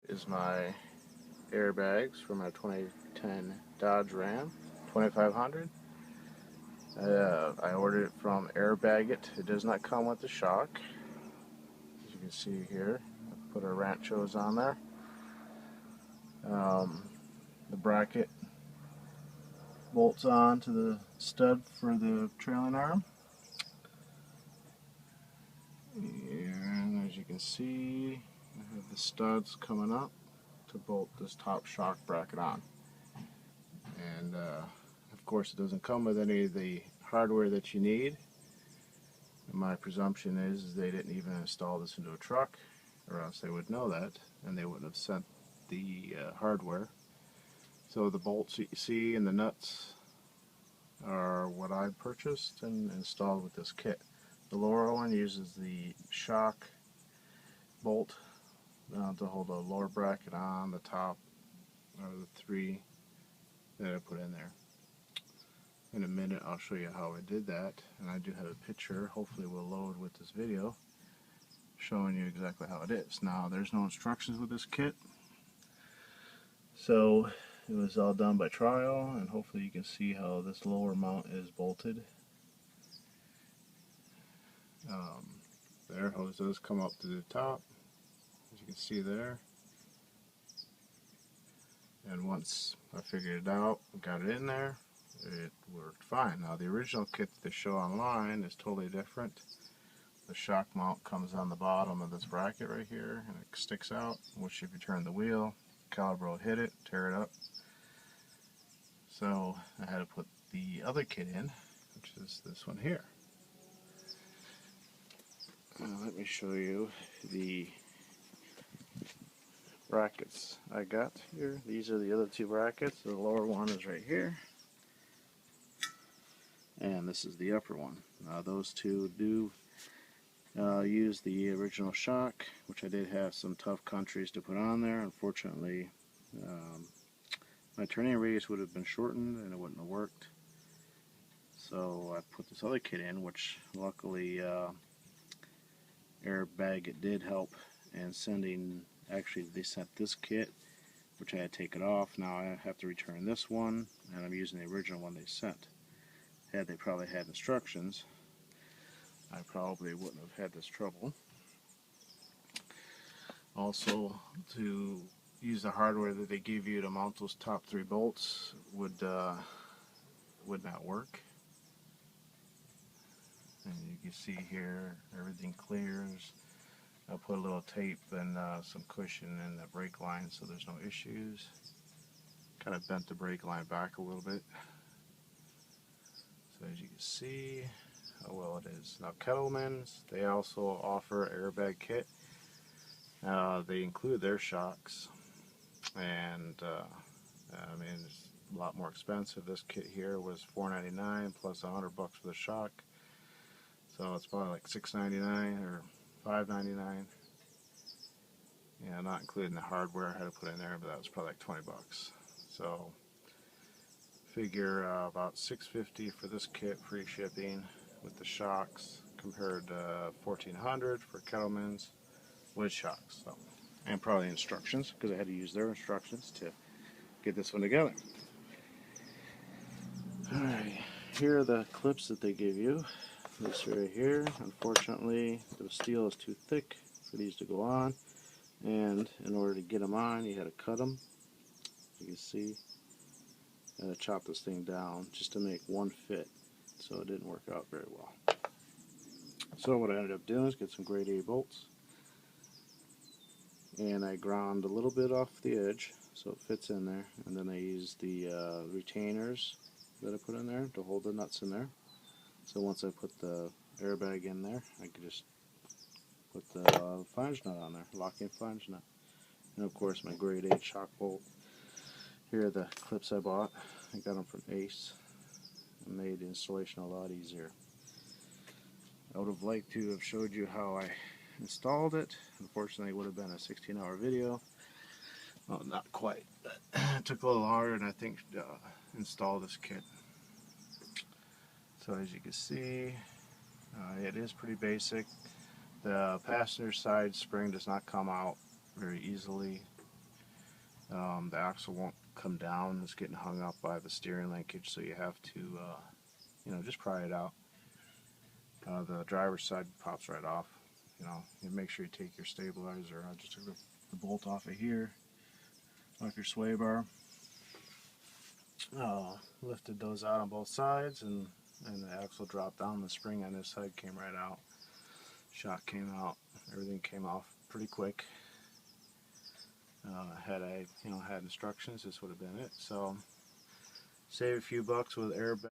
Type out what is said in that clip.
Is my airbags for my 2010 Dodge Ram 2500. I ordered it from Airbagit. It does not come with the shock. As you can see here, I put our Ranchos on there. The bracket bolts on to the stud for the trailing arm. And as you can see, I have the studs coming up to bolt this top shock bracket on. And of course it doesn't come with any of the hardware that you need. And my presumption is they didn't even install this into a truck, or else they would know that and they wouldn't have sent the hardware. So the bolts that you see and the nuts are what I purchased and installed with this kit. The lower one uses the shock bolt to hold the lower bracket on. The top are the three that I put in there. In a minute I'll show you how I did that, and I do have a picture, hopefully will load with this video, showing you exactly how it is. Now there's no instructions with this kit, so it was all done by trial, and hopefully you can see how this lower mount is bolted. There, hose does come up to the top, as you can see there. And once I figured it out, got it in there, it worked fine. Now the original kit that they show online is totally different. The shock mount comes on the bottom of this bracket right here, and it sticks out, which if you turn the wheel, caliber will hit it, tear it up. So I had to put the other kit in, which is this one here. Let me show you the brackets I got here. These are the other two brackets. The lower one is right here, and this is the upper one. Those two do use the original shock, which I did have some tough countries to put on there. Unfortunately, my turning radius would have been shortened and it wouldn't have worked. So I put this other kit in, which luckily Airbagit did help in sending. Actually, they sent this kit, which I had to take it off. Now I have to return this one, and I'm using the original one they sent. Had they probably had instructions, I probably wouldn't have had this trouble. Also, to use the hardware that they give you to mount those top three bolts would not work. And you can see here, everything clears. I'll put a little tape and some cushion in the brake line so there's no issues. Kind of bent the brake line back a little bit. So as you can see how well it is. Now Kettleman's, they also offer airbag kit. They include their shocks, and I mean it's a lot more expensive. This kit here was $4.99 plus $100 for the shock, so it's probably like $6.99 or $5.99. Yeah, not including the hardware I had to put in there, but that was probably like $20. So figure about $6.50 for this kit, free shipping with the shocks, compared to $1,400 for Kettleman's with shocks. So, and probably instructions, because I had to use their instructions to get this one together. Alright, here are the clips that they give you. This right here, unfortunately the steel is too thick for these to go on, and in order to get them on you had to cut them. You can see I had to chop this thing down just to make one fit, so it didn't work out very well. So what I ended up doing is get some grade A bolts, and I ground a little bit off the edge so it fits in there, and then I used the retainers that I put in there to hold the nuts in there. So once I put the airbag in there, I could just put the flange nut on there, locking flange nut. And of course my grade 8 shock bolt. Here are the clips I bought. I got them from Ace. It made the installation a lot easier. I would have liked to have showed you how I installed it. Unfortunately it would have been a 16-hour video. Well, not quite, but it took a little longer than I think to install this kit. So as you can see, it is pretty basic. The passenger side spring does not come out very easily. The axle won't come down. It's getting hung up by the steering linkage, so you have to, just pry it out. The driver's side pops right off. You make sure you take your stabilizer. I just took the bolt off of here, off your sway bar. Lifted those out on both sides, and the axle dropped down. The spring on this side came right out. Shock came out. Everything came off pretty quick. Had I had instructions, this would have been it. So save a few bucks with airbag.